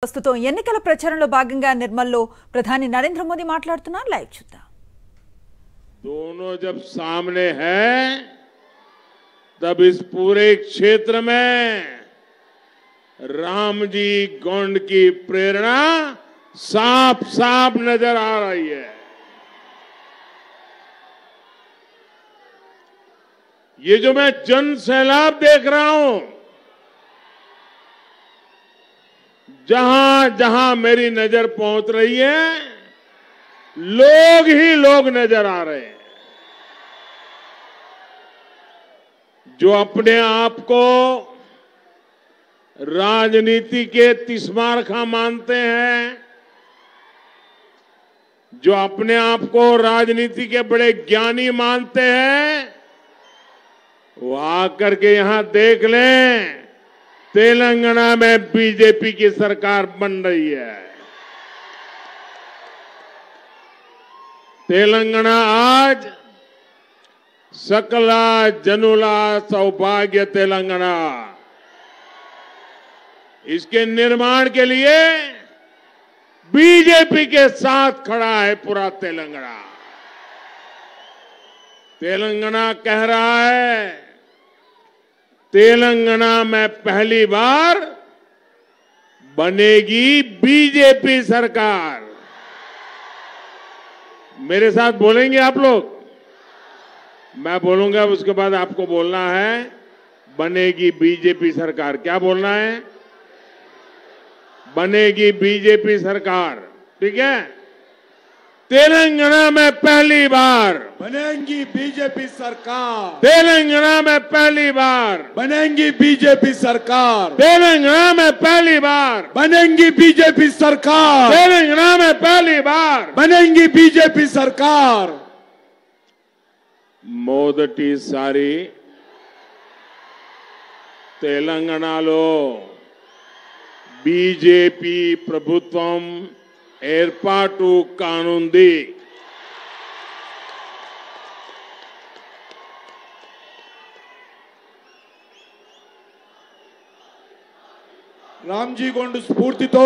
ప్రస్తుతం ఎన్నికల ప్రచారంలో భాగంగా నిర్మల్లో ప్రధాని నరేంద్ర మోదీ మాట్లాడుతున్నారు. లైవ్ చూద్దాం. दोनों जब सामने हैं तब इस पूरे क्षेत्र में राम जी गोंड की प्रेरणा साफ साफ नजर आ रही है। ये जो मैं जन सैलाब देख रहा हूं, जहां जहां मेरी नजर पहुंच रही है, लोग ही लोग नजर आ रहे हैं जो अपने आप को राजनीति के तिस्मारखा मानते हैं, जो अपने आप को राजनीति के बड़े ज्ञानी मानते हैं, वो आकर के यहां देख लें, तेलंगाना में बीजेपी की सरकार बन रही है। तेलंगाना आज सकला जनुला सौभाग्य तेलंगाना, इसके निर्माण के लिए बीजेपी के साथ खड़ा है पूरा तेलंगाना। तेलंगाना कह रहा है, तेलंगाना में पहली बार बनेगी बीजेपी सरकार। मेरे साथ बोलेंगे आप लोग? मैं बोलूंगा, उसके बाद आपको बोलना है बनेगी बीजेपी सरकार। क्या बोलना है? बनेगी बीजेपी सरकार। ठीक है? तेलंगाना में पहली बार बनेगी बीजेपी सरकार। तेलंगाना में पहली बार बनेगी बीजेपी सरकार। तेलंगाना में पहली बार बनेगी बीजेपी सरकार। तेलंगाना में पहली बार बनेगी बीजेपी सरकार। మొదటిసారి తెలంగాణలో బీజేపీ ప్రభుత్వం ఏర్పాటు కానుంది. రామ్జీ గోండ్ స్ఫూర్తితో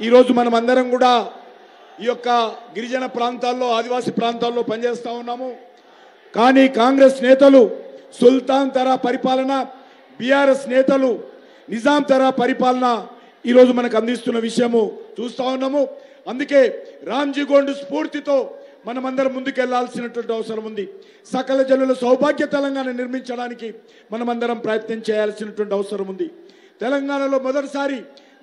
ఈరోజు మనం అందరం కూడా ఈ యొక్క గిరిజన ప్రాంతాల్లో, ఆదివాసీ ప్రాంతాల్లో పనిచేస్తా ఉన్నాము. కానీ కాంగ్రెస్ నేతలు సుల్తాన్ తరా పరిపాలన, బీఆర్ఎస్ నేతలు నిజాం తరా పరిపాలన ఈరోజు మనకు అందిస్తున్న విషయము చూస్తా ఉన్నాము. అందుకే రామ్జీ గోండ్ స్ఫూర్తితో మనమందరం ముందుకెళ్లాల్సినటువంటి అవసరం ఉంది. సకల జనుల సౌభాగ్య తెలంగాణ నిర్మించడానికి మనమందరం ప్రయత్నం చేయాల్సినటువంటి అవసరం ఉంది. తెలంగాణలో మొదటిసారి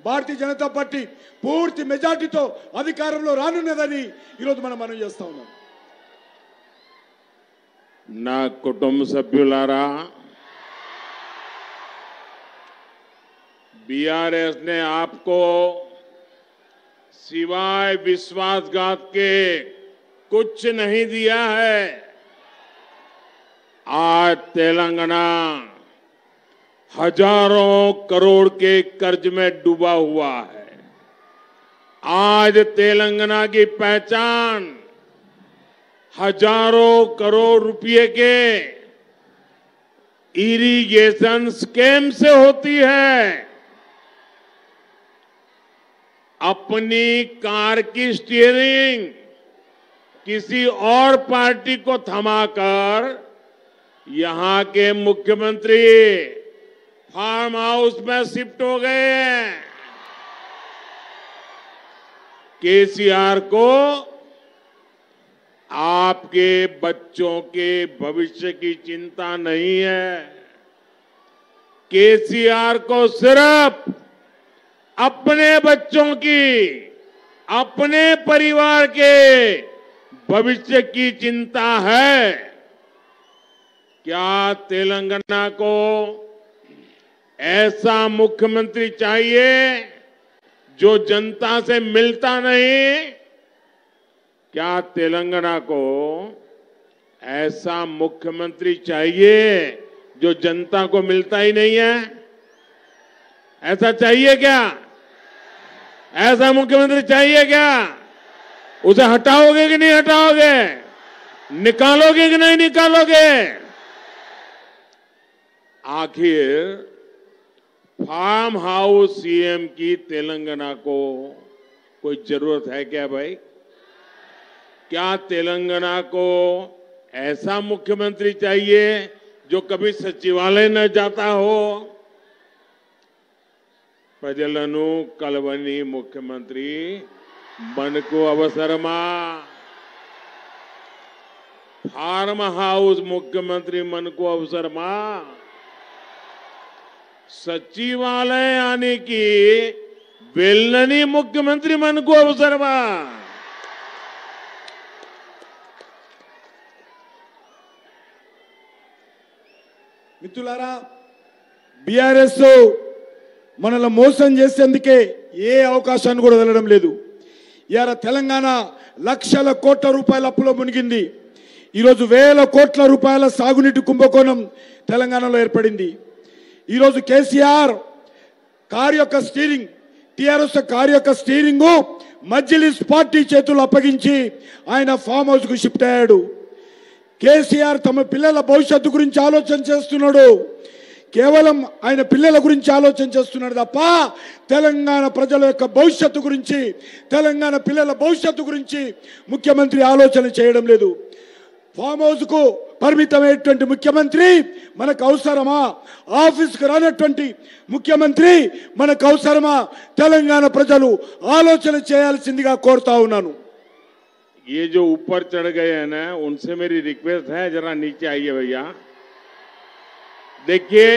భారతీయ జనతా పార్టీ పూర్తి మెజార్టీతో అధికారంలో రానున్నదని ఈరోజు మనం చేస్తా ఉన్నాం. నా కుటుంబ సభ్యులారా, बीआरएस ने आपको सिवाय विश्वासघात के कुछ नहीं दिया है। आज तेलंगाना हजारों करोड़ के कर्ज में डूबा हुआ है। आज तेलंगाना की पहचान हजारों करोड़ रुपए के इरिगेशन स्कीम से होती है। अपनी कार की स्टीयरिंग किसी और पार्टी को थमाकर यहां के मुख्यमंत्री फार्म हाउस में शिफ्ट हो गए हैं। केसीआर को आपके बच्चों के भविष्य की चिंता नहीं है। केसीआर को सिर्फ अपने बच्चों की, अपने परिवार के भविष्य की चिंता है। क्या तेलंगाना को ऐसा मुख्यमंत्री चाहिए जो जनता से मिलता नहीं? क्या तेलंगाना को ऐसा मुख्यमंत्री चाहिए जो जनता को मिलता ही नहीं है? ऐसा चाहिए क्या? ऐसा मुख्यमंत्री चाहिए क्या? उसे हटाओगे कि नहीं हटाओगे? निकालोगे कि नहीं निकालोगे? आखिर फार्म हाउस सीएम की तेलंगाना को कोई जरूरत है क्या भाई? क्या तेलंगाना को ऐसा मुख्यमंत्री चाहिए जो कभी सचिवालय न जाता हो? प्रजలను कलवनी मुख्यमंत्री मन को अवसरमा, फार्म हाउस मुख्यमंत्री मन को अवसरमा, सचिवालय आने की बेलनी मुख्यमंत्री मन को अवसरमा। మిత్రులారా, బీఆర్ఎస్ మనల్ని మోసం చేసేందుకే ఏ అవకాశాన్ని కూడా వదలడం లేదు. ఇయాల తెలంగాణ లక్షల కోట్ల రూపాయల అప్పులో మునిగింది. ఈరోజు వేల కోట్ల రూపాయల సాగునీటి కుంభకోణం తెలంగాణలో ఏర్పడింది. ఈరోజు కేసీఆర్ కారు యొక్క స్టీరింగ్, టీఆర్ఎస్ కారు యొక్క స్టీరింగ్ మజ్లిస్ పార్టీ చేతులు అప్పగించి ఆయన ఫామ్ హౌస్ కు షిఫ్ట్ అయ్యాడు. కేసీఆర్ తమ పిల్లల భవిష్యత్తు గురించి ఆలోచన చేస్తున్నాడు. కేవలం ఆయన పిల్లల గురించి ఆలోచన చేస్తున్నాడు తప్ప తెలంగాణ ప్రజల యొక్క భవిష్యత్తు గురించి, తెలంగాణ పిల్లల భవిష్యత్తు గురించి ముఖ్యమంత్రి ఆలోచన చేయడం లేదు. ఫామ్ హౌస్ కు పరిమితమైనటువంటి ముఖ్యమంత్రి మనకు అవసరమా? ఆఫీస్కు రానటువంటి ముఖ్యమంత్రి మనకు అవసరమా? తెలంగాణ ప్రజలు ఆలోచన చేయాల్సిందిగా కోరుతా ఉన్నాను. ये जो ऊपर चढ़ गए हैं ना, उनसे मेरी रिक्वेस्ट है जरा नीचे आइए भैया. देखिए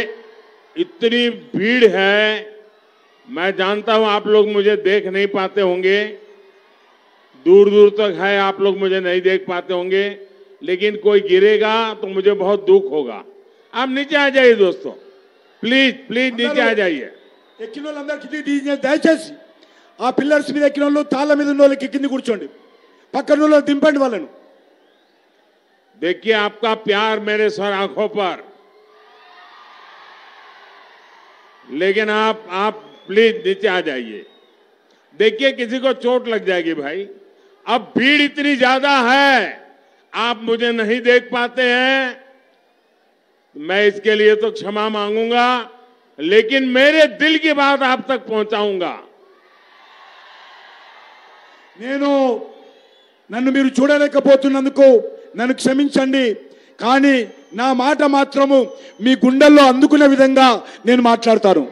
इतनी भीड़ है, मैं जानता हूं आप लोग मुझे देख नहीं पाते होंगे, दूर दूर तक है, आप लोग मुझे नहीं देख पाते होंगे, लेकिन कोई गिरेगा तो मुझे बहुत दुख होगा. आप नीचे आ जाइए दोस्तों, प्लीज प्लीज नीचे आ जाइए. ఎక్కిన వాళ్ళందరూ కిందికి దయచేసి ఆ పిల్లర్స్ మీద ఎక్కిన వాళ్ళు, తాళ్ళ మీద ఉన్న వాళ్ళకి కింది కూర్చోండి, పక్కన వాళ్ళు దింపండి వాళ్ళను. देखिए आपका प्यार मेरे सर आंखों पर, लेकिन आप प्लीज नीचे आ जाइए. देखिए किसी को चोट लग जाएगी भाई. अब भीड़ इतनी ज्यादा है, आप मुझे नहीं देख पाते हैं, मैं इसके लिए तो क्षमा मांगूंगा, लेकिन मेरे दिल की बात आप तक पहुंचाऊंगा. నన్ను మీరు చూడలేకపోతున్నందుకు నన్ను క్షమించండి, కానీ నా మాట మాత్రము మీ గుండెల్లో అందుకునే విధంగా నేను మాట్లాడతాను.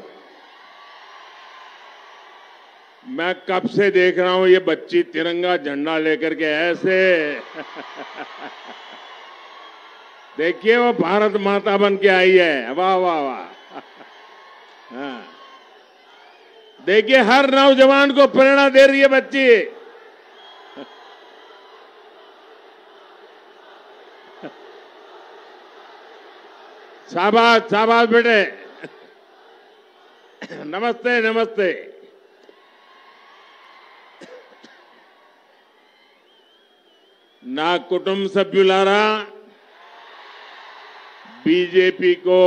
मैं कब से देख रहा हूं ये बच्ची तिरंगा झंडा लेकर के ऐसे देखिए वो भारत माता बन के आई है. वाह वाह वाह. हाँ. देखिए हर नौजवान को प्रेरणा दे रही है बच्ची. शाबाश शाबाश बेटे. नमस्ते नमस्ते. ना कुटुंब सभ्युलारा, बीजेपी को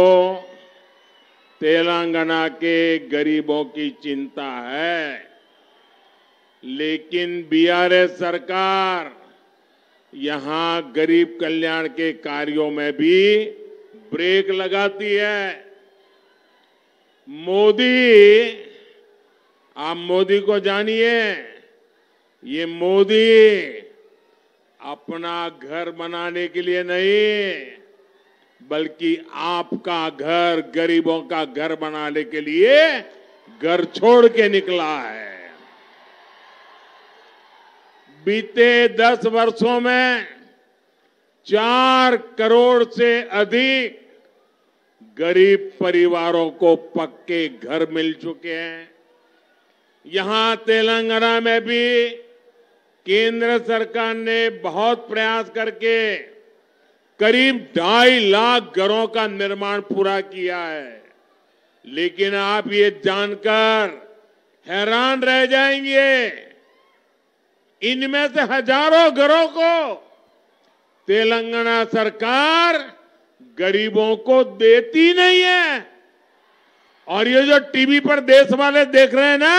तेलंगाना के गरीबों की चिंता है, लेकिन बीआरएस सरकार यहां गरीब कल्याण के कार्यों में भी ब्रेक लगाती है. मोदी, आप मोदी को जानिए, ये मोदी अपना घर बनाने के लिए नहीं, बल्कि आपका घर, गरीबों का घर बनाने के लिए घर छोड़ के निकला है. बीते 10 वर्षों में 4 करोड़ से अधिक गरीब परिवारों को पक्के घर मिल चुके हैं. यहां तेलंगाना में भी केंद्र सरकार ने बहुत प्रयास करके करीब 2.5 लाख घरों का निर्माण पूरा किया है. लेकिन आप ये जानकर हैरान रह जाएंगे, इनमें से हजारों घरों को तेलंगाना सरकार गरीबों को देती नहीं है. और ये जो टीवी पर देश वाले देख रहे हैं ना,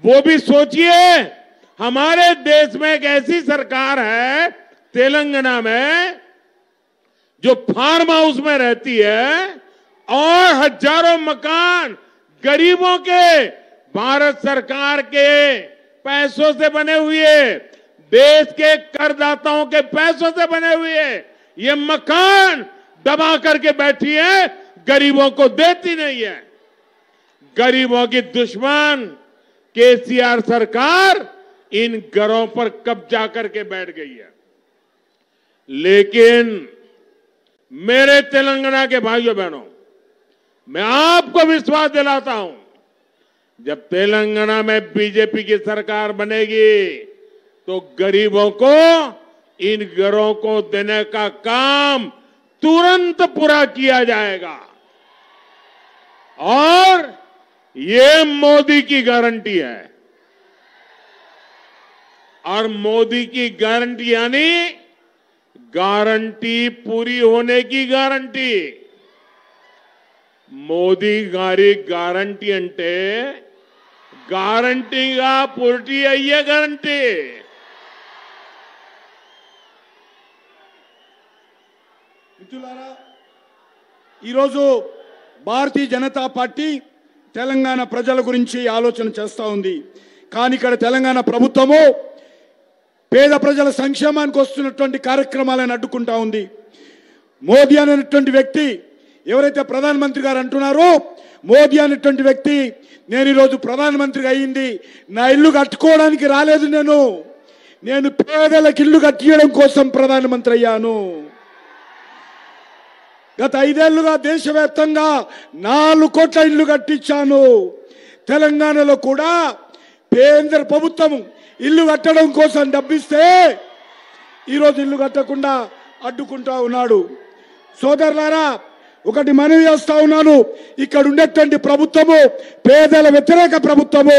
वो भी सोचिए, हमारे देश में एक ऐसी सरकार है तेलंगाना में जो फार्म हाउस में रहती है और हजारों मकान गरीबों के भारत सरकार के पैसों से बने हुए, देश के करदाताओं के पैसों से बने हुए ये मकान दबा करके बैठी है, गरीबों को देती नहीं है। गरीबों की दुश्मन केसीआर सरकार इन घरों पर कब्जा करके बैठ गई है। लेकिन मेरे तेलंगाना के भाइयों बहनों, मैं आपको विश्वास दिलाता हूं, जब तेलंगाना में बीजेपी की सरकार बनेगी तो गरीबों को इन घरों को देने का काम तुरंत पूरा किया जाएगा। और ये मोदी की गारंटी है। और मोदी की गारंटी यानी गारंटी पूरी होने की गारंटी। మోదీ గారి గ్యారంటీ అంటే గ్యారంటీగా పూర్తి అయ్యే గ్యారంటీ. మిత్రులారా, ఈరోజు భారతీయ జనతా పార్టీ తెలంగాణ ప్రజల గురించి ఆలోచన చేస్తూ ఉంది. కానీ ఇక్కడ తెలంగాణ ప్రభుత్వము పేద ప్రజల సంక్షేమానికి వస్తున్నటువంటి కార్యక్రమాలను అడ్డుకుంటా ఉంది. మోదీ అనేటువంటి వ్యక్తి ఎవరైతే ప్రధానమంత్రి గారు అంటున్నారో, మోదీ అనేటువంటి వ్యక్తి నేను ఈరోజు ప్రధానమంత్రిగా అయ్యింది నా ఇల్లు కట్టుకోవడానికి రాలేదు, నేను పేదలకు ఇల్లు కట్టియడం కోసం ప్రధానమంత్రి అయ్యాను. గత 5 ఏళ్లుగా దేశవ్యాప్తంగా 4 కోట్ల ఇల్లు కట్టించాను. తెలంగాణలో కూడా కేంద్ర ప్రభుత్వం ఇల్లు కట్టడం కోసం డబ్బిస్తే ఈరోజు ఇల్లు కట్టకుండా అడ్డుకుంటా ఉన్నాడు. సోదరులారా, ఒకటి మనవి చేస్తా ఉన్నాను, ఇక్కడ ఉండేటువంటి ప్రభుత్వము పేదల వ్యతిరేక ప్రభుత్వము.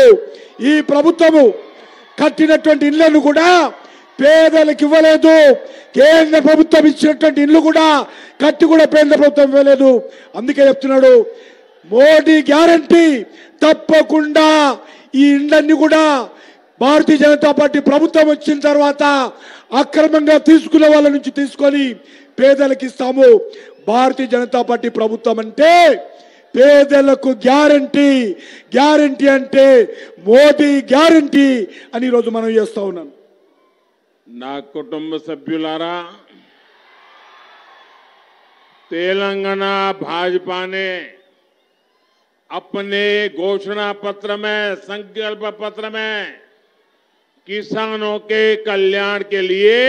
ఈ ప్రభుత్వము కట్టినటువంటి ఇళ్లను కూడా పేదలకు ఇవ్వలేదు. కేంద్ర ప్రభుత్వం ఇచ్చినటువంటి ఇల్లు కూడా కట్టి కూడా కేంద్ర ప్రభుత్వం ఇవ్వలేదు. అందుకే చెప్తున్నాడు, మోడీ గ్యారంటీ తప్పకుండా ఈ ఇళ్లన్నీ కూడా భారతీయ జనతా పార్టీ ప్రభుత్వం వచ్చిన తర్వాత అక్రమంగా తీసుకునే వాళ్ళ నుంచి తీసుకొని పేదలకు ఇస్తాము. భారతీయ జనతా పార్టీ ప్రభుత్వం అంటే పేదలకు గ్యారంటీ, గ్యారంటీ అంటే మోదీ గ్యారంటీ అని ఈరోజు మనం చేస్తా ఉన్నాం. నా కుటుంబ సభ్యులారా, तेलंगाना भाजपा ने अपने घोषणा पत्र में, संकल्प पत्र में किसानों के कल्याण के लिए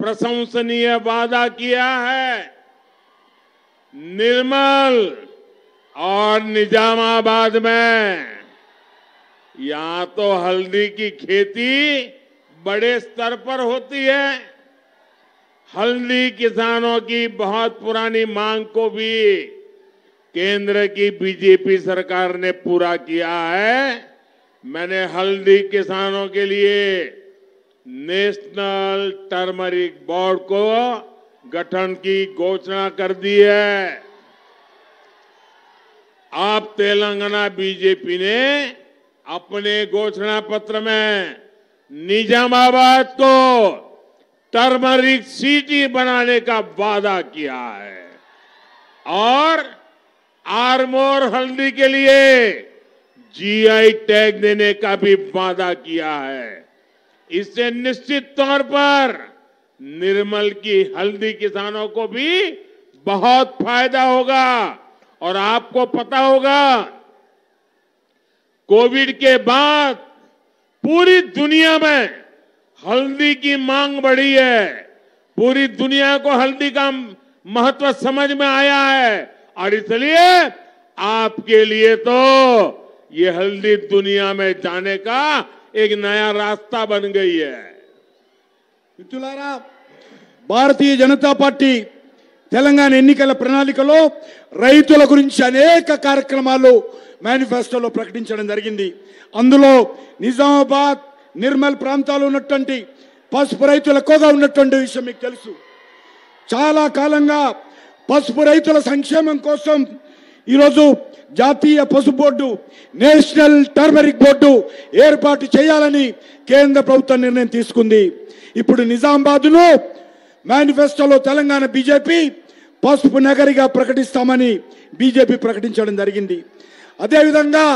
प्रशंसनीय वादा किया है. निर्मल और निजामाबाद में यहां तो हल्दी की खेती बड़े स्तर पर होती है. हल्दी किसानों की बहुत पुरानी मांग को भी केंद्र की बीजेपी सरकार ने पूरा किया है. मैंने हल्दी किसानों के लिए नेशनल टर्मरिक बोर्ड को गठन की घोषणा कर दी है. आप तेलंगाना बीजेपी ने अपने घोषणा पत्र में निजामाबाद को टर्मरिक सिटी बनाने का वादा किया है और आर्मोर हल्दी के लिए जीआई टैग देने का भी वादा किया है. इससे निश्चित तौर पर निर्मल की हल्दी किसानों को भी बहुत फायदा होगा. और आपको पता होगा, कोविड के बाद पूरी दुनिया में हल्दी की मांग बढ़ी है. पूरी दुनिया को हल्दी का महत्व समझ में आया है और इसलिए आपके लिए तो ये हल्दी दुनिया में जाने का एक नया रास्ता बन गई है. మిత్రులారా, భారతీయ జనతా పార్టీ తెలంగాణ ఎన్నికల ప్రణాళికలో రైతుల గురించి అనేక కార్యక్రమాలు మేనిఫెస్టోలో ప్రకటించడం జరిగింది. అందులో నిజామాబాద్, నిర్మల్ ప్రాంతాల్లో ఉన్నటువంటి పసుపు రైతులు ఎక్కువగా ఉన్నటువంటి విషయం మీకు తెలుసు. చాలా కాలంగా పసుపు రైతుల సంక్షేమం కోసం ఈరోజు జాతీయ పసుపు బోర్డు, నేషనల్ టర్మరిక్ బోర్డు ఏర్పాటు చేయాలని కేంద్ర ప్రభుత్వం నిర్ణయం తీసుకుంది. ఇప్పుడు నిజామాబాద్ను మేనిఫెస్టోలో తెలంగాణ బీజేపీ పసుపు నగరిగా ప్రకటిస్తామని బీజేపీ ప్రకటించడం జరిగింది. అదేవిధంగా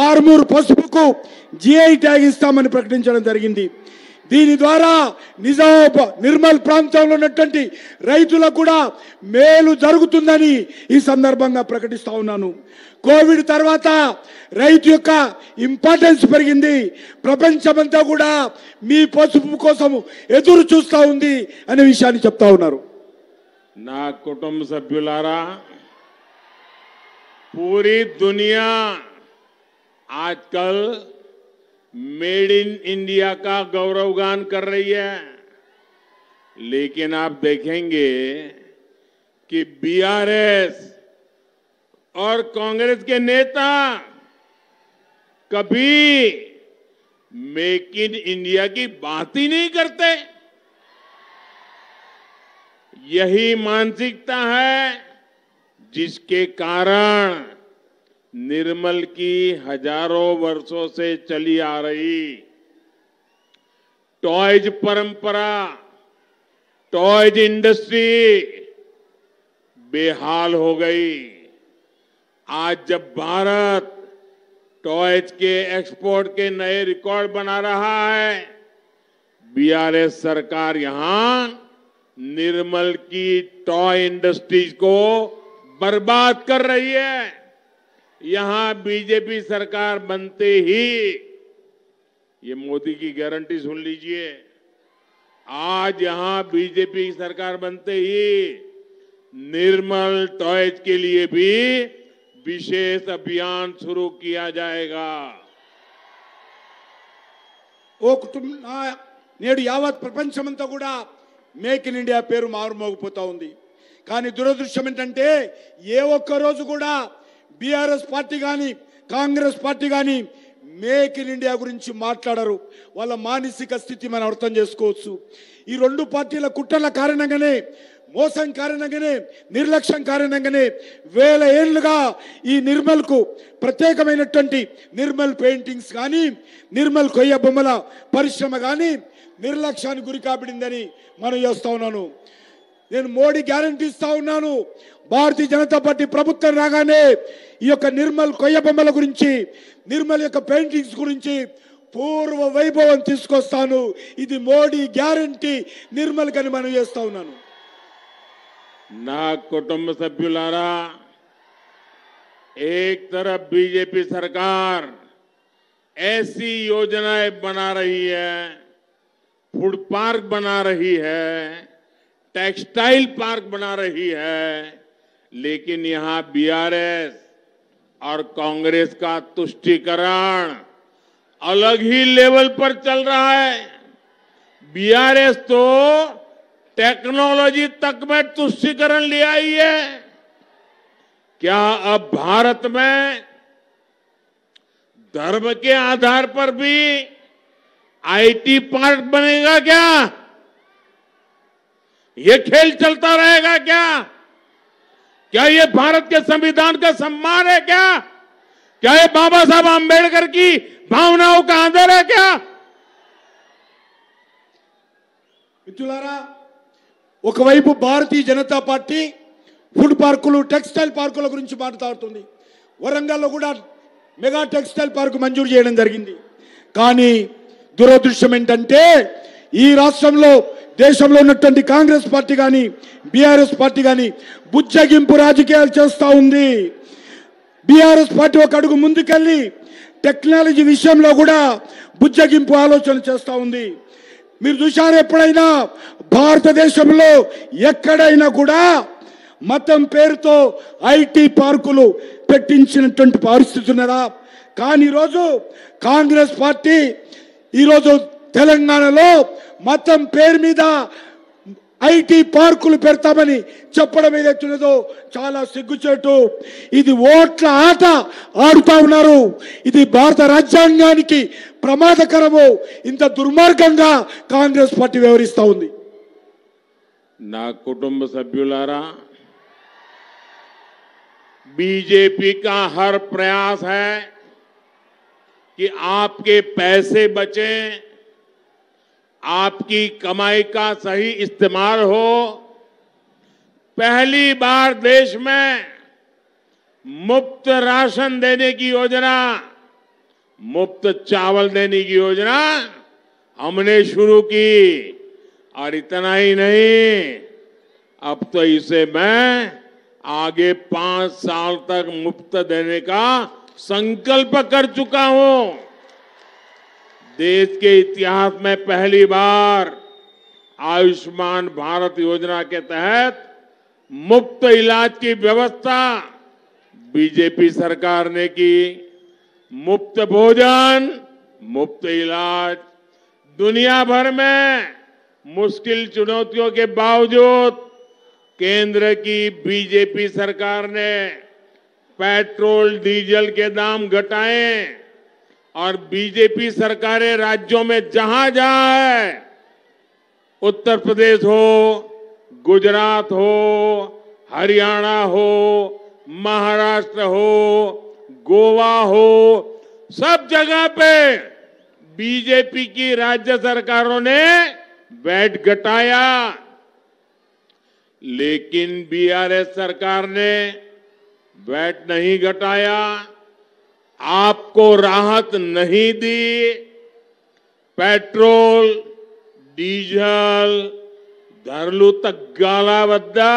ఆర్మూర్ పసుపుకు జిఐ ట్యాగ్ ఇస్తామని ప్రకటించడం జరిగింది. దీని ద్వారా నిర్మల్ ప్రాంతంలో ఉన్నటువంటి రైతులకు కూడా మేలు జరుగుతుందని ఈ సందర్భంగా ప్రకటిస్తా ఉన్నాను. కోవిడ్ తర్వాత రైతు యొక్క ఇంపార్టెన్స్ పెరిగింది. ప్రపంచమంతా కూడా మీ పసుపు కోసం ఎదురు చూస్తా ఉంది అనే విషయాన్ని చెప్తా ఉన్నారు. నా కుటుంబ సభ్యులారా, पूरी दुनिया आजकल मेड इन इंडिया का गौरवगान कर रही है, लेकिन आप देखेंगे कि बीआरएस और कांग्रेस के नेता कभी मेक इन इंडिया की बात ही नहीं करते। यही मानसिकता है जिसके कारण निर्मल की हजारों वर्षों से चली आ रही टॉयज परंपरा, टॉयज इंडस्ट्री बेहाल हो गई। आज जब भारत टॉयज के एक्सपोर्ट के नए रिकॉर्ड बना रहा है, बीआरएस सरकार यहां निर्मल की टॉय इंडस्ट्रीज को बर्बाद कर रही है। यहां बीजेपी सरकार बनते ही, ये मोदी की गारंटी सुन लीजिए, आज यहां बीजेपी सरकार बनते ही निर्मल टॉयज के लिए भी विशेष अभियान शुरू किया जाएगा। నేడు యావత్ ప్రపంచమంతా కూడా మేక్ ఇన్ ఇండియా పేరు మారుమోగిపోతా ఉంది. కానీ దురదృష్టం ఏంటంటే ఏ ఒక్క రోజు కూడా బీఆర్ఎస్ పార్టీ కానీ కాంగ్రెస్ పార్టీ కానీ మేక్ ఇన్ ఇండియా గురించి మాట్లాడరు. వాళ్ళ మానసిక స్థితి మనం అర్థం చేసుకోవచ్చు. ఈ రెండు పార్టీల కుట్రల కారణంగానే, మోసం కారణంగానే, నిర్లక్ష్యం కారణంగానే వేల ఏళ్లుగా ఈ నిర్మల్కు ప్రత్యేకమైనటువంటి నిర్మల్ పెయింటింగ్స్ కానీ, నిర్మల్ కొయ్య బొమ్మల పరిశ్రమ కానీ నిర్లక్ష్యానికి గురి కాబడిందని మనం చేస్తా ఉన్నాను. నేను మోడీ గ్యారంటీ ఇస్తా ఉన్నాను, భారతీయ జనతా పార్టీ ప్రభుత్వం రాగానే ఈ యొక్క నిర్మల్ కొయ్య బొమ్మల గురించి, నిర్మల్ యొక్క పెయింటింగ్స్ గురించి పూర్వ వైభవం తీసుకొస్తాను. ఇది మోడీ గ్యారంటీ నిర్మల్ కని మనం చేస్తా ఉన్నాను. నా కుటుంబ సభ్యులారా, एक तरफ बीजेपी सरकार ऐसी योजनाएं बना रही है, फूड पार्क बना रही है, टेक्सटाइल पार्क बना रही है, लेकिन यहां बीआरएस और कांग्रेस का तुष्टीकरण अलग ही लेवल पर चल रहा है। बीआरएस तो टेक्नोलॉजी तक में तुष्टीकरण ले आई है। क्या अब भारत में धर्म के आधार पर भी आईटी पार्क बनेगा क्या? ये खेल चलता रहेगा क्या? क्या ये भारत के संविधान का सम्मान है क्या? क्या ये बाबा साहब आंबेडकर की भावनाओं का आदर है क्या? మిత్రులారా, ఒకవైపు భారతీయ జనతా పార్టీ ఫుడ్ పార్కులు, టెక్స్టైల్ పార్కుల గురించి మాట్లాడుతుంది. వరంగల్లో కూడా మెగా టెక్స్టైల్ పార్క్ మంజూరు చేయడం జరిగింది. కానీ దురదృష్టం ఏంటంటే ఈ రాష్ట్రంలో, దేశంలో ఉన్నటువంటి కాంగ్రెస్ పార్టీ కానీ బీఆర్ఎస్ పార్టీ కానీ బుజ్జగింపు రాజకీయాలు చేస్తూ ఉంది. బీఆర్ఎస్ పార్టీ ఒక అడుగు ముందుకెళ్ళి టెక్నాలజీ విషయంలో కూడా బుజ్జగింపు ఆలోచన చేస్తూ ఉంది. మీరు చూశారు, ఎప్పుడైనా భారతదేశంలో ఎక్కడైనా కూడా మతం పేరుతో ఐటీ పార్కులు పెట్టించినటువంటి పరిస్థితి ఉన్నదా? కానీ ఈరోజు కాంగ్రెస్ పార్టీ ఈరోజు తెలంగాణలో మతం పేరు మీద ఐటీ పార్కులు పెడతామని చెప్పడం ఏదైతున్నదో చాలా సిగ్గుచేటు. ఇది ఓట్ల ఆట ఆడుతా ఉన్నారు. ఇది భారత రాజ్యాంగానికి ప్రమాదకరము. ఇంత దుర్మార్గంగా కాంగ్రెస్ పార్టీ వ్యవహరిస్తూ ఉంది. నా కుటుంబ సభ్యులారా, बीजेपी का हर प्रयास है कि आपके पैसे बचें, आपकी कमाई का सही इस्तेमाल हो। पहली बार देश में मुफ्त राशन देने की योजना, मुफ्त चावल देने की योजना हमने शुरू की। और इतना ही नहीं, अब तो इसे मैं आगे 5 साल तक मुफ्त देने का संकल्प कर चुका हूं। देश के इतिहास में पहली बार आयुष्मान भारत योजना के तहत मुफ्त इलाज की व्यवस्था बीजेपी सरकार ने की। मुफ्त भोजन, मुफ्त इलाज, दुनिया भर में मुश्किल चुनौतियों के बावजूद केंद्र की बीजेपी सरकार ने पेट्रोल डीजल के दाम घटाए और बीजेपी सरकारें राज्यों में जहां जहां है, उत्तर प्रदेश हो, गुजरात हो, हरियाणा हो, महाराष्ट्र हो, गोवा हो, सब जगह पे बीजेपी की राज्य सरकारों ने वैट घटाया। लेकिन बीआरएस सरकार ने वैट नहीं घटाया, आपको राहत नहीं दी। पेट्रोल डीजल धरलू तग्गाला वद्दा।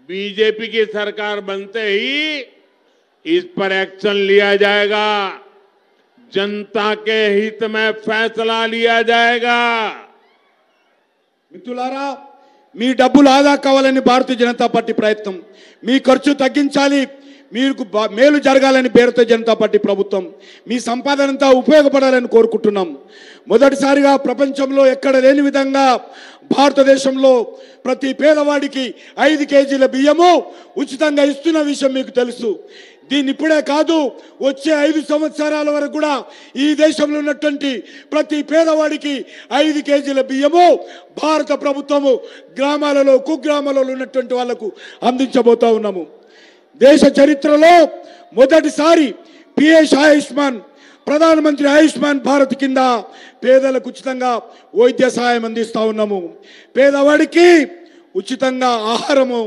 बीजेपी की सरकार बनते ही इस पर एक्शन लिया जाएगा, जनता के हित में फैसला लिया जाएगा। మిత్రులారా, మీ డబ్బులు ఆదా కావాలని భారతీయ జనతా పార్టీ ప్రయత్నం, మీ ఖర్చు తగ్గించాలి, మీకు మేలు జరగాలని భారతీయ జనతా పార్టీ ప్రభుత్వం, మీ సంపాదనంతా ఉపయోగపడాలని కోరుకుంటున్నాం. మొదటిసారిగా ప్రపంచంలో ఎక్కడ లేని విధంగా భారతదేశంలో ప్రతి పేదవాడికి 5 కేజీల బియ్యము ఉచితంగా ఇస్తున్న విషయం మీకు తెలుసు. దీన్ని ఇప్పుడే కాదు, వచ్చే 5 సంవత్సరాల వరకు కూడా ఈ దేశంలో ఉన్నటువంటి ప్రతి పేదవాడికి 5 కేజీల బియ్యము భారత ప్రభుత్వము గ్రామాలలో, కుగ్రామాలలో ఉన్నటువంటి వాళ్లకు అందించబోతా ఉన్నాము. దేశ చరిత్రలో మొదటిసారి పిఎస్ ఆయుష్మాన్, ప్రధానమంత్రి ఆయుష్మాన్ భారత్ కింద పేదలకు ఉచితంగా వైద్య సహాయం అందిస్తా ఉన్నాము. పేదవాడికి ఉచితంగా ఆహారము,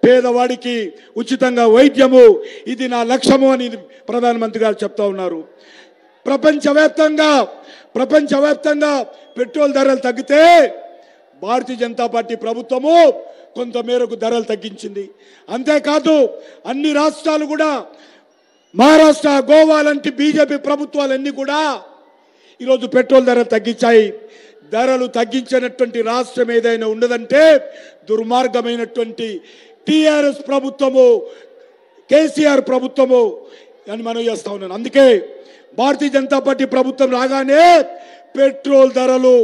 పేదవాడికి ఉచితంగా వైద్యము, ఇది నా లక్ష్యము అని ప్రధానమంత్రి గారు చెప్తా ఉన్నారు. ప్రపంచవ్యాప్తంగా పెట్రోల్ ధరలు తగ్గితే భారతీయ జనతా పార్టీ ప్రభుత్వము కొంత మేరకు ధరలు తగ్గించింది. అంతేకాదు అన్ని రాష్ట్రాలు కూడా, మహారాష్ట్ర, గోవా లాంటి బీజేపీ ప్రభుత్వాలన్నీ కూడా ఈరోజు పెట్రోల్ ధరలు తగ్గించాయి. ధరలు తగ్గించినటువంటి రాష్ట్రం ఏదైనా ఉండదంటే దుర్మార్గమైనటువంటి టీఆర్ఎస్ ప్రభుత్వము, కేసీఆర్ ప్రభుత్వము అని మనం చేస్తా ఉన్నాను. అందుకే భారతీయ జనతా పార్టీ ప్రభుత్వం రాగానే పెట్రోల్ ధరలు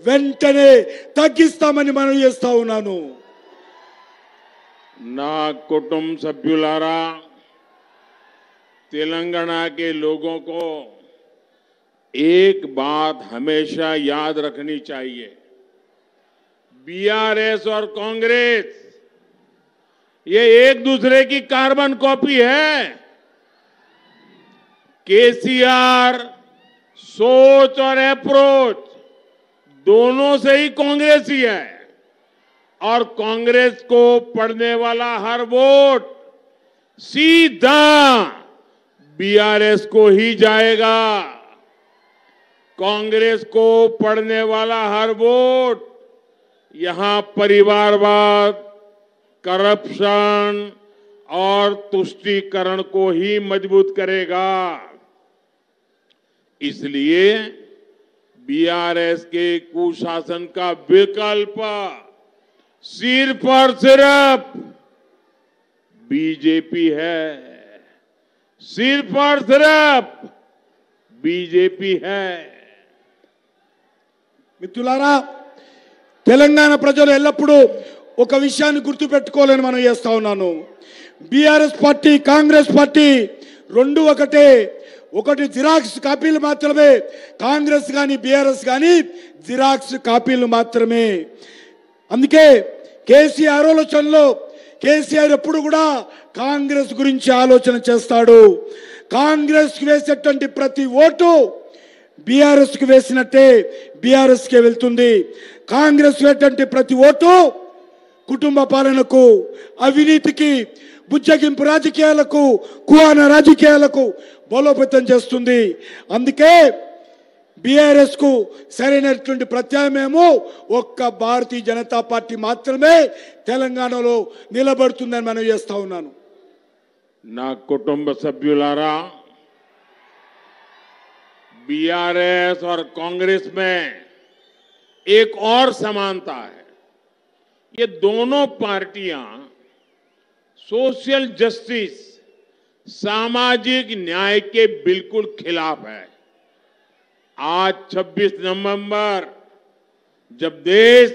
వెంటనే తగ్గిస్తామని మనం చేస్తా ఉన్నాను. ना कुटुंब सभ्युलारा, तेलंगाना के लोगों को एक बात हमेशा याद रखनी चाहिए, बीआरएस और कांग्रेस ये एक दूसरे की कार्बन कॉपी है। केसीआर सोच और अप्रोच दोनों से ही कांग्रेस ही है, और कांग्रेस को पड़ने वाला हर वोट सीधा बीआरएस को ही जाएगा। कांग्रेस को पड़ने वाला हर वोट यहां परिवारवाद, करप्शन और तुष्टीकरण को ही मजबूत करेगा। इसलिए बीआरएस के कुशासन का विकल्प सिर्फ और सिर्फ बीजेपी है, सिर्फ और सिर्फ बीजेपी है। మిత్రులారా, తెలంగాణ ప్రజలు ఎల్లప్పుడూ ఒక విషయాన్ని గుర్తుపెట్టుకోవాలని మనం చేస్తా ఉన్నాను. బీఆర్ఎస్ పార్టీ, కాంగ్రెస్ పార్టీ రెండు ఒకటే. ఒకటి జిరాక్స్ కాపీలు మాత్రమే, కాంగ్రెస్ కానీ బీఆర్ఎస్ కానీ జిరాక్స్ కాపీలు మాత్రమే. అందుకే కేసీఆర్ ఆలోచనలో, కేసీఆర్ ఎప్పుడు కూడా కాంగ్రెస్ గురించి ఆలోచన చేస్తాడు. కాంగ్రెస్ కి వేసేటువంటి ప్రతి ఓటు బీఆర్ఎస్ కి వేసినట్టే బీఆర్ఎస్ కే వెళ్తుంది. కాంగ్రెస్ వేసేటువంటి ప్రతి ఓటు కుటుంబ పాలనకు, అవినీతికి, బుజ్జగింపు రాజకీయాలకు, కువాన రాజకీయాలకు బలోపేతం చేస్తుంది. అందుకే బీఆర్ఎస్ కు సరైనటువంటి ప్రత్యామ్నాయము ఒక్క భారతీయ జనతా పార్టీ మాత్రమే తెలంగాణలో నిలబడుతుందని మనం చేస్తా ఉన్నాను. నా కుటుంబ సభ్యులారా, बीआरएस और कांग्रेस में एक और समानता है. ये दोनों पार्टियां सोशल जस्टिस, सामाजिक न्याय के बिल्कुल खिलाफ है. आज 26 नवंबर जब देश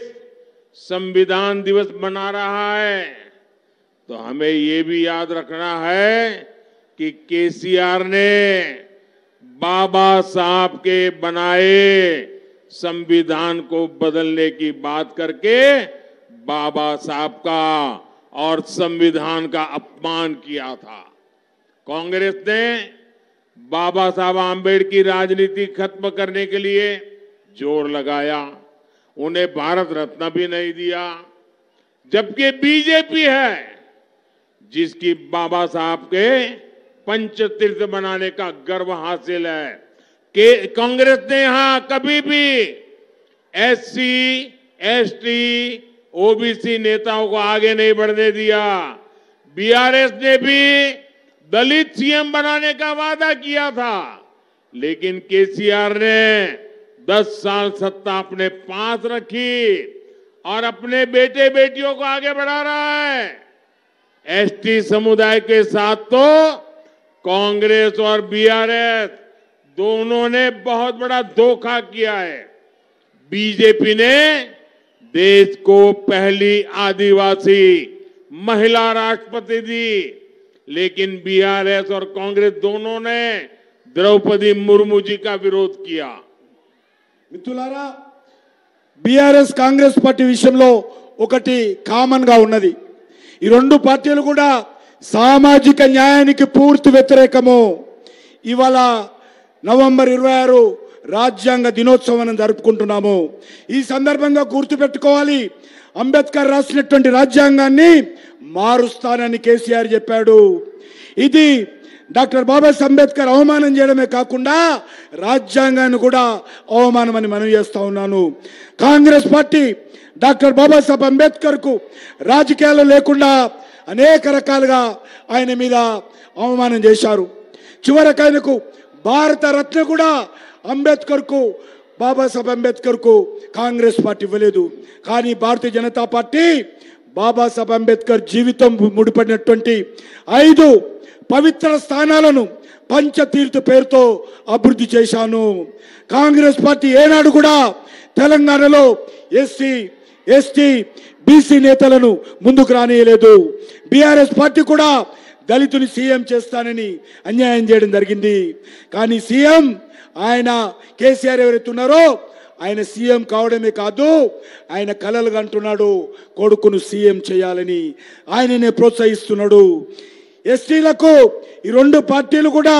संविधान दिवस मना रहा है तो हमें ये भी याद रखना है कि केसीआर ने बाबा साहब के बनाए संविधान को बदलने की बात करके बाबा साहब का और संविधान का अपमान किया था. कांग्रेस ने बाबा साहब आंबेडकर की राजनीति खत्म करने के लिए जोर लगाया, उन्हें भारत रत्न भी नहीं दिया. जबकि बीजेपी है जिसकी बाबा साहब के पंचतीर्थ बनाने का गर्व हासिल है, कि कांग्रेस ने यहां कभी भी एससी, एसटी, ओबीसी नेताओं को आगे नहीं बढ़ने दिया. बीआरएस ने भी दलित सीएम बनाने का वादा किया था, लेकिन केसीआर ने 10 साल सत्ता अपने पास रखी और अपने बेटे बेटियों को आगे बढ़ा रहा है. एसटी समुदाय के साथ तो कांग्रेस और बीआरएस दोनों ने बहुत बड़ा धोखा किया है. बीजेपी ने देश को पहली आदिवासी महिला राष्ट्रपति दी, लेकिन बीआरएस और कांग्रेस दोनों ने द्रौपदी मुर्मू जी का विरोध किया. మిత్రులారా, బీఆర్ఎస్ కాంగ్రెస్ పార్టీ విషయంలో ఒకటి కామన్ గా ఉన్నది. ఈ రెండు పార్టీలు కూడా సామాజిక న్యాయానికి పూర్తి వ్యతిరేకము. ఇవాళ నవంబర్ 26 రాజ్యాంగ దినోత్సవం జరుపుకుంటున్నాము. ఈ సందర్భంగా గుర్తుపెట్టుకోవాలి, అంబేద్కర్ రాసినటువంటి రాజ్యాంగాన్ని మారుస్తానని కేసీఆర్ చెప్పాడు. ఇది డాక్టర్ బాబాసాహెబ్ అంబేద్కర్ అవమానం చేయడమే కాకుండా రాజ్యాంగాన్ని కూడా అవమానమని మనం చేస్తా ఉన్నాను. కాంగ్రెస్ పార్టీ డాక్టర్ బాబాసాహెబ్ అంబేద్కర్ కు రాజకీయాలు లేకుండా అనేక రకాలుగా ఆయన మీద అవమానం చేశారు. చివరికి ఆయనకు భారత రత్న కూడా అంబేద్కర్ కు, బాబాసాహెబ్ అంబేద్కర్ కు కాంగ్రెస్ పార్టీ ఇవ్వలేదు. కానీ భారతీయ జనతా పార్టీ బాబాసాహెబ్ అంబేద్కర్ జీవితం ముడిపడినటువంటి 5 పవిత్ర స్థానాలను పంచతీర్థ పేరుతో అభివృద్ధి చేశాను. కాంగ్రెస్ పార్టీ ఏనాడు కూడా తెలంగాణలో ఎస్సీ, ఎస్టీ, బీసీ నేతలను ముందుకు రానియలేదు. బీఆర్ఎస్ పార్టీ కూడా దళితుని సీఎం చేస్తానని అన్యాయం చేయడం జరిగింది. కానీ సీఎం ఆయన కేసీఆర్ ఎవరైతే ఉన్నారో ఆయన సీఎం కావడమే కాదు, ఆయన కలలు కంటున్నాడు కొడుకును సీఎం చేయాలని. ఆయననే ప్రోత్సహిస్తున్నాడు. ఎస్టీలకు ఈ రెండు పార్టీలు కూడా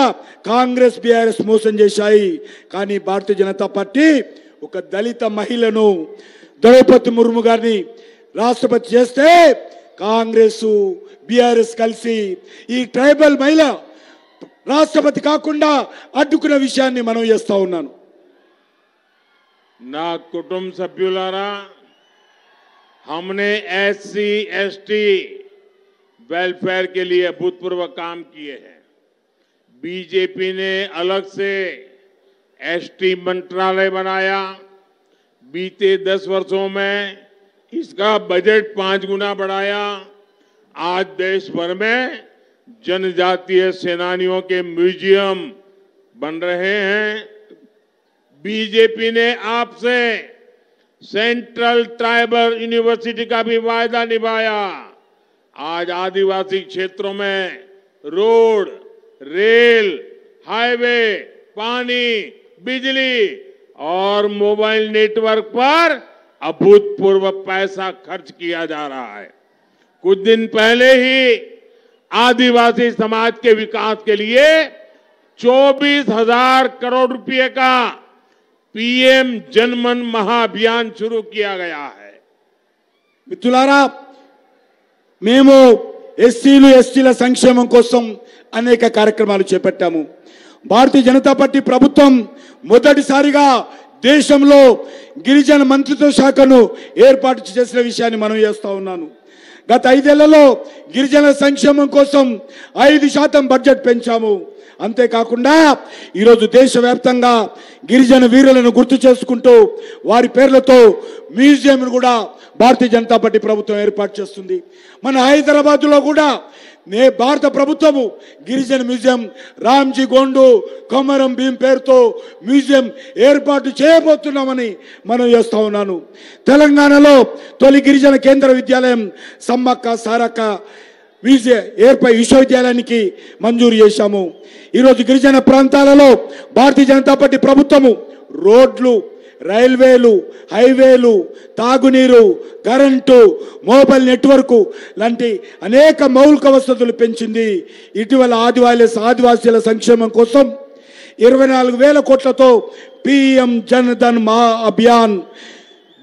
కాంగ్రెస్, బీఆర్ఎస్ మోసం చేశాయి. కానీ భారతీయ జనతా పార్టీ ఒక దళిత మహిళను, ద్రౌపది ముర్ము గారిని రాష్ట్రపతి చేస్తే కాంగ్రెస్, బీఆర్ఎస్ కలిసి ఈ ట్రైబల్ మహిళ రాష్ట్రపతి కాకుండా అడ్డుకున్న విషయాన్ని మనం చేస్తా ఉన్నాను. నా కుటుంబ సభ్యులారా, हमने एससी, एसटी वेलफेयर के लिए अभूतपूर्व काम किए हैं. बीजेपी ने अलग से एसटी मंत्रालय बनाया. बीते 10 वर्षों में इसका बजट 5 गुना बढ़ाया. आज देश भर में जनजातीय सेनानियों के म्यूजियम बन रहे हैं. बीजेपी ने आपसे सेंट्रल ट्राइबल यूनिवर्सिटी का भी वायदा निभाया. आज आदिवासी क्षेत्रों में रोड, रेल, हाईवे, पानी, बिजली और मोबाइल नेटवर्क पर अभूतपूर्व पैसा खर्च किया जा रहा है. कुछ दिन पहले ही आदिवासी समाज के विकास के लिए 24,000 करोड़ रुपए का पीएम जनमन महाअभियान शुरू किया गया है. మిత్రులారా, మేము ఎస్సీలు ఎస్టీల సంక్షేమం కోసం అనేక కార్యక్రమాలు చేపట్టాము. భారతీయ జనతా పార్టీ ప్రభుత్వం మొదటిసారిగా దేశంలో గిరిజన మంత్రిత్వ శాఖను ఏర్పాటు చేసిన విషయాన్ని మనం చేస్తా ఉన్నాను. గత 5 ఏళ్లలో గిరిజన సంక్షేమం కోసం 5% బడ్జెట్ పెంచాము. అంతేకాకుండా ఈరోజు దేశవ్యాప్తంగా గిరిజన వీరులను గుర్తు చేసుకుంటూ వారి పేర్లతో మ్యూజియంను కూడా భారతీయ జనతా పార్టీ ప్రభుత్వం ఏర్పాటు చేస్తుంది. మన హైదరాబాద్లో కూడా భారత ప్రభుత్వము గిరిజన మ్యూజియం రామ్జీ గోండు కొమరం భీం పేరుతో మ్యూజియం ఏర్పాటు చేయబోతున్నామని మనం చేస్తా ఉన్నాను. తెలంగాణలో తొలి గిరిజన కేంద్ర విద్యాలయం సమ్మక్క సారక్క విశ్వవిద్యాలయానికి మంజూరు చేశాము. ఈరోజు గిరిజన ప్రాంతాలలో భారతీయ జనతా పార్టీ ప్రభుత్వము రోడ్లు, రైల్వేలు, హైవేలు, తాగునీరు, కరెంటు, మొబైల్ నెట్వర్క్ లాంటి అనేక మౌలిక వసతులు పెంచింది. ఇటీవల ఆదివాసీల సంక్షేమం కోసం 24,000 కోట్లతో పిఎం జన్ధన్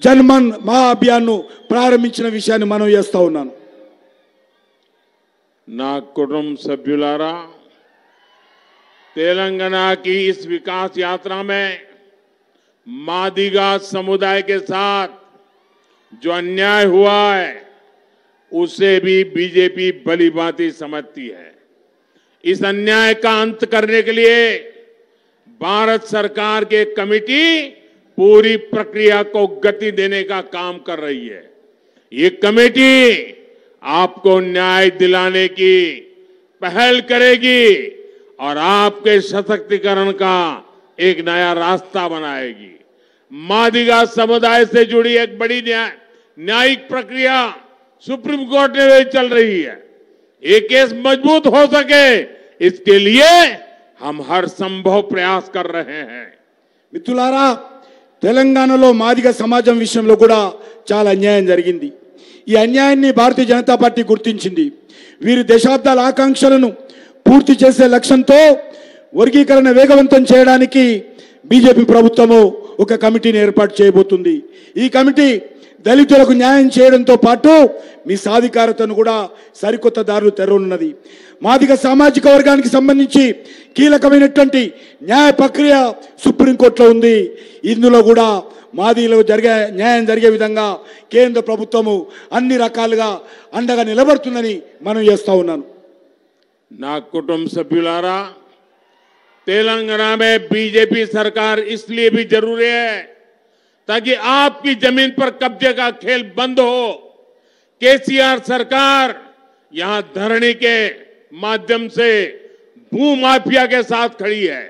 జన్మన్ మహా అభియాన్ను ప్రారంభించిన విషయాన్ని మనం చేస్తా ఉన్నాను. నా कुटुंब सभ्युलारा, तेलंगाना की इस विकास यात्रा में मादिगा समुदाय के साथ जो अन्याय हुआ है उसे भी बीजेपी भलीभांति समझती है. इस अन्याय का अंत करने के लिए भारत सरकार की कमेटी पूरी प्रक्रिया को गति देने का काम कर रही है. ये कमेटी आपको न्याय दिलाने की पहल करेगी और आपके सशक्तिकरण का एक नया रास्ता बनाएगी. मादिगा समुदाय से जुड़ी एक बड़ी न्यायिक प्रक्रिया सुप्रीम कोर्ट में चल रही है. ये केस मजबूत हो सके इसके लिए हम हर संभव प्रयास कर रहे हैं. మిత్రులారా, తెలంగాణలో మాదిగ సమాజం విషయంలో కూడా చాలా అన్యాయం జరిగింది. ఈ అన్యాయాన్ని భారతీయ జనతా పార్టీ గుర్తించింది. వీరి దశాబ్దాల ఆకాంక్షలను పూర్తి చేసే లక్ష్యంతో వర్గీకరణ వేగవంతం చేయడానికి బీజేపీ ప్రభుత్వము ఒక కమిటీని ఏర్పాటు చేయబోతుంది. ఈ కమిటీ దళితులకు న్యాయం చేయడంతో పాటు మీ సాధికారతను కూడా సరికొత్త దారులు తెరవనున్నది. మాదిగ సామాజిక వర్గానికి సంబంధించి కీలకమైనటువంటి న్యాయ ప్రక్రియ సుప్రీంకోర్టులో ఉంది. ఇందులో కూడా మాదిగలకు న్యాయం జరిగే విధంగా కేంద్ర ప్రభుత్వము అన్ని రకాలుగా అండగా నిలబడుతుందని మనం చేస్తా ఉన్నాను. నా कुटुंब सभ्युलारा, तेलंगाना में बीजेपी सरकार इसलिए भी जरूरी है ताकि आपकी जमीन पर कब्जे का खेल बंद हो. केसीआर सरकार यहां धरनी के माध्यम से भू माफिया के साथ खड़ी है.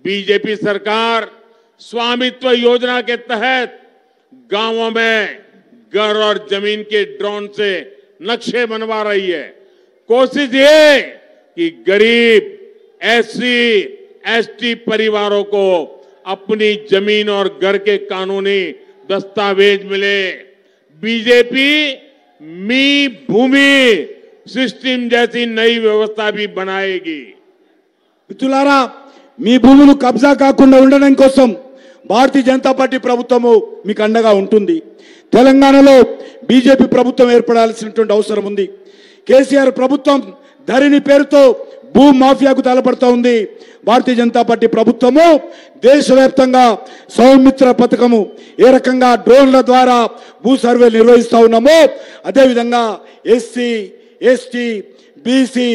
बीजेपी सरकार स्वामित्व योजना के तहत गांवों में घर और जमीन के ड्रोन से नक्शे बनवा रही है. कोशिश ये कि गरीब एससी एसटी परिवारों को अपनी जमीन और घर के कानूनी दस्तावेज मिले. बीजेपी मी भूमि सिस्टम जैसी नई व्यवस्था भी बनाएगी. మిత్రులారా, మీ భూములు కబ్జా కాకుండా ఉండడం కోసం భారతీయ జనతా పార్టీ ప్రభుత్వము మీకు అండగా ఉంటుంది. తెలంగాణలో బీజేపీ ప్రభుత్వం ఏర్పడాల్సినటువంటి అవసరం ఉంది. కేసీఆర్ ప్రభుత్వం ధరణి పేరుతో భూ మాఫియాకు తలపడుతూ ఉంది. భారతీయ జనతా పార్టీ ప్రభుత్వము దేశవ్యాప్తంగా సౌమిత్ర పథకము ఏ రకంగా డ్రోన్ల ద్వారా భూ సర్వే నిర్వహిస్తూ ఉన్నామో అదేవిధంగా ఎస్సీ ఎస్టీ బీసీ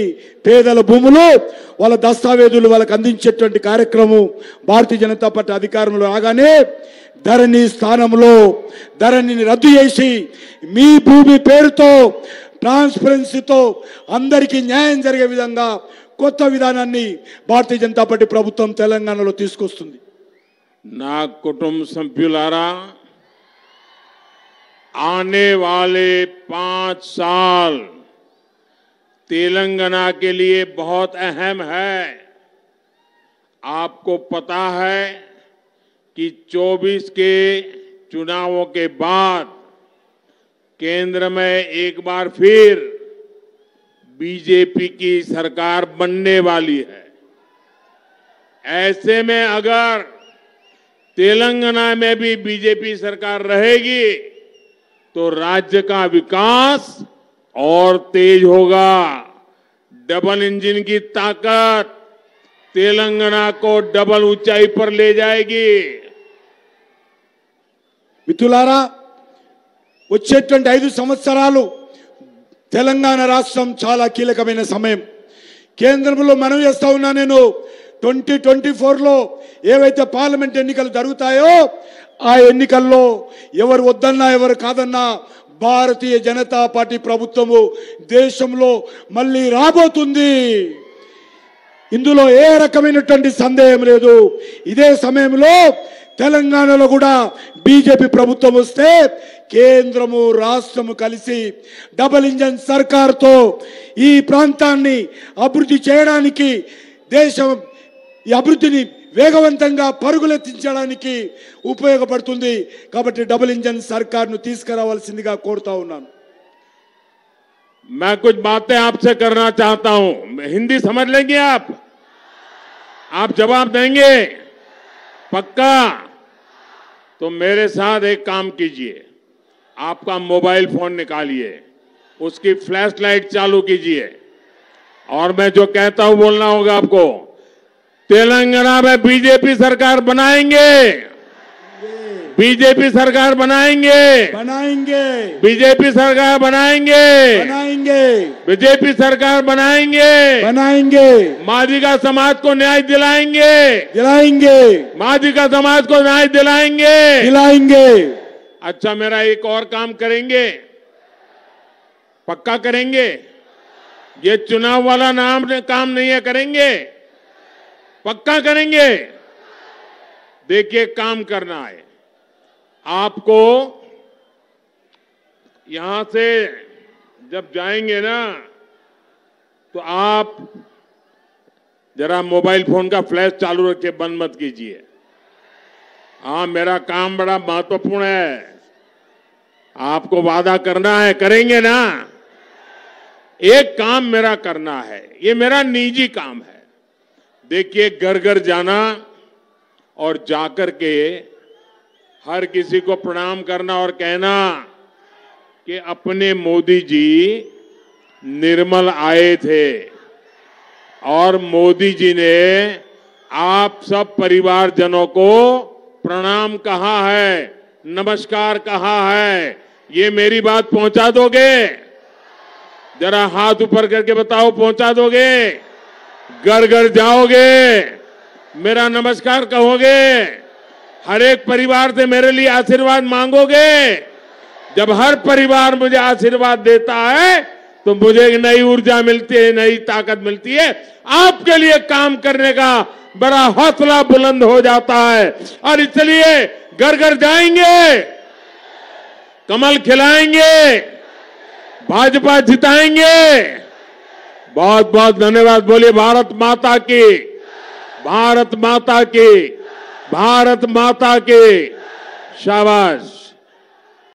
పేదల భూములు వాళ్ళ దస్తావేజులు వాళ్ళకి అందించేటువంటి కార్యక్రమం భారతీయ జనతా పార్టీ అధికారంలో రాగానే ధరణి స్థానంలో ధరణిని రద్దు చేసి మీ భూమి పేరుతో ట్రాన్స్పరెన్సీతో అందరికీ న్యాయం జరిగే విధంగా కొత్త విధానాన్ని భారతీయ జనతా పార్టీ ప్రభుత్వం తెలంగాణలో తీసుకొస్తుంది. నా कुटुंब सभ्युलारा, आने वाले 5 साल तेलंगाना के लिए बहुत अहम है. आपको पता है कि 24 के चुनावों के बाद केंद्र में एक बार फिर बीजेपी की सरकार बनने वाली है. ऐसे में अगर तेलंगाना में भी बीजेपी सरकार रहेगी तो राज्य का विकास और तेज होगा। डबल इंजन की ताकत तेलंगाना को डबल ऊंचाई पर ले जाएगी। మిత్రులారా, వచ్చేటువంటి 5 సంవత్సరాలు తెలంగాణ రాష్ట్రం చాలా కీలకమైన సమయం. కేంద్రంలో మనవి చేస్తా ఉన్నా, నేను 2024లో ఏవైతే పార్లమెంట్ ఎన్నికలు జరుగుతాయో ఆ ఎన్నికల్లో ఎవరు వద్దన్నా ఎవరు కాదన్నా భారతీయ జనతా పార్టీ ప్రభుత్వము దేశంలో మళ్ళీ రాబోతుంది. ఇందులో ఏ రకమైనటువంటి సందేహం లేదు. ఇదే సమయంలో తెలంగాణలో కూడా బీజేపీ ప్రభుత్వం వస్తే కేంద్రము రాష్ట్రము కలిసి డబుల్ ఇంజన్ సర్కార్తో ఈ ప్రాంతాన్ని అభివృద్ధి చేయడానికి, దేశం ఈ అభివృద్ధిని వేగవంతంగా పరుగులెత్తించడానికి ఉపయోగపడుతుంది. కాబట్టి డబుల్ ఇంజన్ సర్కార్ను తీసుకురావాల్సిందిగా కోరుతా ఉన్నాను. मैं कुछ बातें आपसे करना चाहता हूं. हिंदी समझ लेंगे आप जवाब देंगे पक्का? तो मेरे साथ एक काम कीजिए, आपका मोबाइल फोन निकालिए, उसकी फ्लैश लाइट चालू कीजिए और मैं जो कहता हूं बोलना होगा आपको. तेलंगाना में बीजेपी सरकार बनाएंगे, बीजेपी सरकार बनाएंगे, बीजेपी सरकार बनाएंगे, बीजेपी सरकार बनाएंगे. मादिगा समाज को न्याय दिलाएंगे, मादिगा समाज को न्याय दिलाएंगे. अच्छा, मेरा एक और काम करेंगे, पक्का करेंगे. ये चुनाव वाला काम नहीं है, करेंगे, पक्का करेंगे. देखिए, काम करना है आपको. यहां से जब जाएंगे ना, तो आप जरा मोबाइल फोन का फ्लैश चालू रखिए, बंद मत कीजिए. हाँ, मेरा काम बड़ा महत्वपूर्ण है. आपको वादा करना है, करेंगे ना? एक काम मेरा करना है, ये मेरा निजी काम है. देखिए, घर घर जाना और जाकर के हर किसी को प्रणाम करना और कहना कि अपने मोदी जी निर्मल आए थे और मोदी जी ने आप सब परिवारजनों को प्रणाम कहा है, नमस्कार कहा है. ये मेरी बात पहुंचा दोगे? जरा हाथ ऊपर करके बताओ, पहुंचा दोगे? घर घर जाओगे, मेरा नमस्कार कहोगे, हर एक परिवार से मेरे लिए आशीर्वाद मांगोगे? जब हर परिवार मुझे आशीर्वाद देता है तो मुझे एक नई ऊर्जा मिलती है, नई ताकत मिलती है. आपके लिए काम करने का बड़ा हौसला बुलंद हो जाता है. और इसलिए घर घर जाएंगे, कमल खिलाएंगे, भाजपा जिताएंगे. बहुत बहुत धन्यवाद. बोलिए भारत माता की, भारत माता की, भारत माता की. शाबाश.